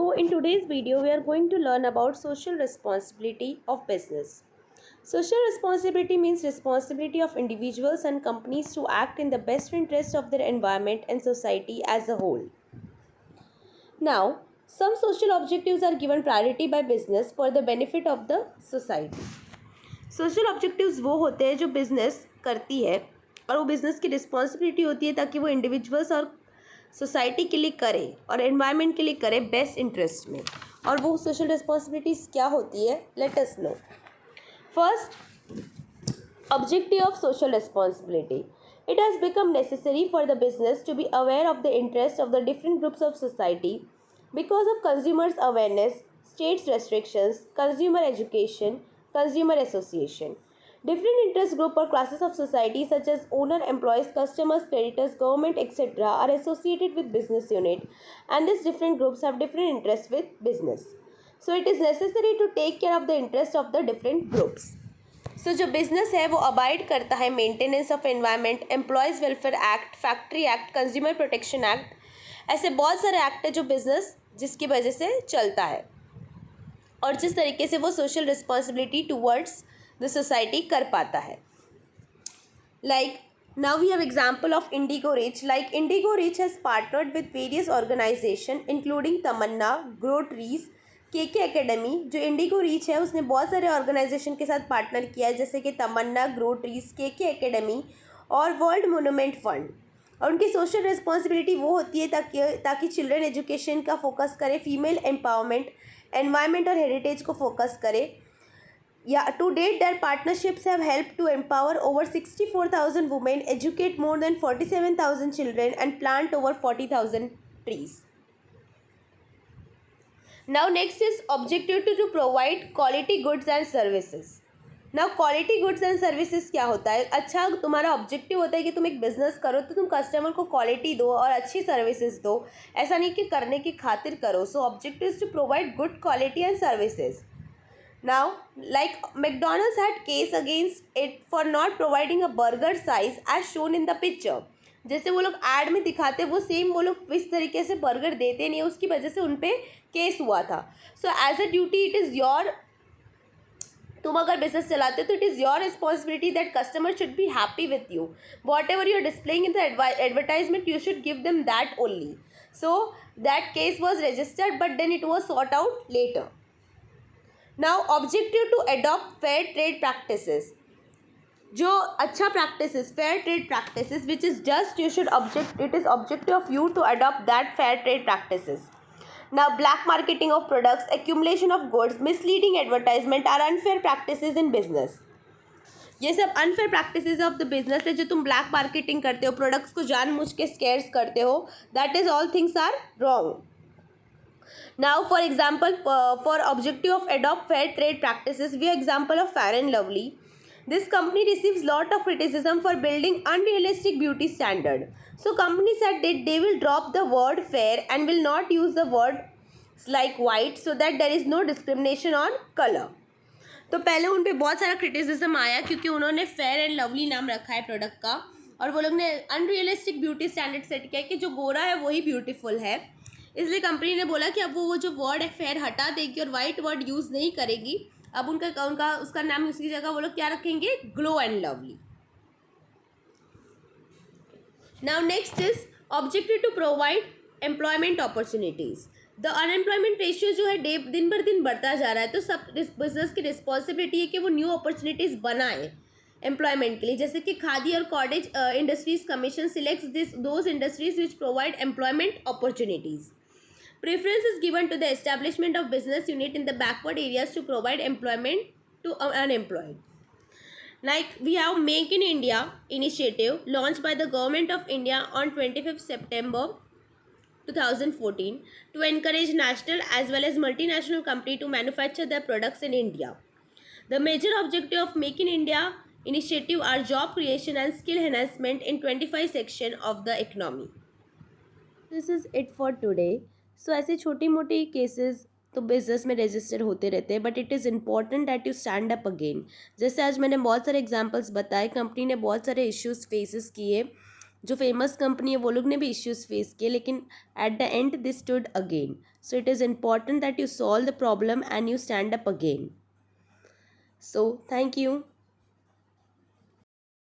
So in today's video we are going to learn about social responsibility of business. Social responsibility means responsibility of individuals and companies to act in the best interest of their environment and society as a whole. Now, some social objectives are given priority by business for the benefit of the society. Social objectives वो होते हैं जो business करती है और वो business की responsibility होती है ताकि वो इंडिविजुअल्स और सोसाइटी के लिए करे और एनवायरनमेंट के लिए करे बेस्ट इंटरेस्ट में. और वो सोशल रिस्पॉन्सिबिलिटीज क्या होती है, let us know. First, objective of social responsibility. It has become necessary for the business to be aware of the interests of the different groups of society because of consumers' awareness, states' restrictions, consumer education, consumer association. Different interest group or classes of society such as owner, employees, customers, creditors, government, etc. are associated with business unit, and these different groups have different interests with business. So it is necessary to take care of the interest of the different groups. सो जो business है वो abide करता है maintenance of environment, employees welfare act, factory act, consumer protection act. ऐसे बहुत सारे act है जो बिजनेस जिसकी वजह से चलता है और जिस तरीके से वो social responsibility towards the society कर पाता है. Like now we have example of Indigo Reach. Like Indigo Reach has partnered with various organization including Tamanna, Grow Trees, KK Academy. जो इंडिगो रीच है उसने बहुत सारे ऑर्गेनाइजेशन के साथ पार्टनर किया है जैसे कि तमन्ना, ग्रो ट्रीज, KK एकेडमी और वर्ल्ड मोनूमेंट फंड. और उनकी सोशल रिस्पॉन्सिबिलिटी वो होती है ताकि चिल्ड्रन एजुकेशन का फोकस करे, फीमेल एम्पावरमेंट, एनवायरनमेंट और हेरिटेज को फोकस करे. Yeah, to date, their partnerships have helped to empower over 64,000 women, educate more than 47,000 children, and plant over 40,000 trees. Now, next is objective to provide quality goods and services. Now, quality goods and services क्या होता है? अच्छा, तुम्हारा objective होता है कि तुम एक बिजनेस करो तो तुम कस्टमर को क्वालिटी दो और अच्छी सर्विसेज दो. ऐसा नहीं कि करने की खातिर करो. So objective is to provide good quality and services. Now, like McDonald's had case against it for not providing a burger size as shown in the picture. जैसे वो लोग ऐड में दिखाते वो सेम वो लोग इस तरीके से बर्गर देते नहीं है, उसकी वजह से उन पे केस हुआ था. So as a duty it is your, तुम अगर बिजनेस चलाते हो तो it is your responsibility that customer should be happy with you. Whatever you are displaying in the advertisement you should give them that only. So that case was registered but then it was sort out later. Now, objective to adopt fair trade practices. जो अच्छा practices, fair trade practices, which is just you should object. It is objective of you to adopt that fair trade practices. Now, black marketing of products, accumulation of goods, misleading advertisement are unfair practices in business. ये सब unfair practices of the business है जो तुम black marketing करते हो, products को जानबूझ के scarce करते हो. That is all things are wrong. Now, for example, for objective of adopt fair trade practices, we have example of Fair and Lovely. This company receives lot of criticism for building unrealistic beauty standard. So, company said that they will drop the word fair and will not use the word like white so that there is no discrimination on color. तो पहले उन पे बहुत सारा criticism आया क्योंकि उन्होंने fair and lovely नाम रखा है प्रोडक्ट का और वो लोग ने अनरियलिस्टिक ब्यूटी स्टैंडर्ड सेट किया कि जो गोरा है वही ब्यूटीफुल है. इसलिए कंपनी ने बोला कि अब वो जो वर्ड है फेयर हटा देगी और वाइट वर्ड यूज़ नहीं करेगी. अब उनका उसका नाम उसकी जगह वो लोग क्या रखेंगे, Glow and Lovely. Now next is objective to provide employment opportunities. The unemployment ratio जो है दिन भर दिन बढ़ता जा रहा है तो सब बिजनेस की रिस्पॉन्सिबिलिटी है कि वो न्यू अपॉर्चुनिटीज़ बनाए एम्प्लॉयमेंट के लिए. जैसे कि खादी और cottage industries commission selects those industries which provide employment opportunities. Preference is given to the establishment of business unit in the backward areas to provide employment to unemployed. Like we have Make in India initiative launched by the Government of India on 25th September 2014 to encourage national as well as multinational company to manufacture their products in India. The major objective of Make in India initiative are job creation and skill enhancement in 25 section of the economy. This is it for today. सो ऐसे छोटी मोटी cases तो business में register होते रहते हैं but it is important that you stand up again. जैसे आज मैंने बहुत सारे एग्जांपल्स बताए, कंपनी ने बहुत सारे इश्यूज फेसेस किए जो फेमस कंपनी है वो लोग ने भी इश्यूज फेस किए, लेकिन at the and they stood again. So it is important that you solve the problem and you stand up again. So thank you.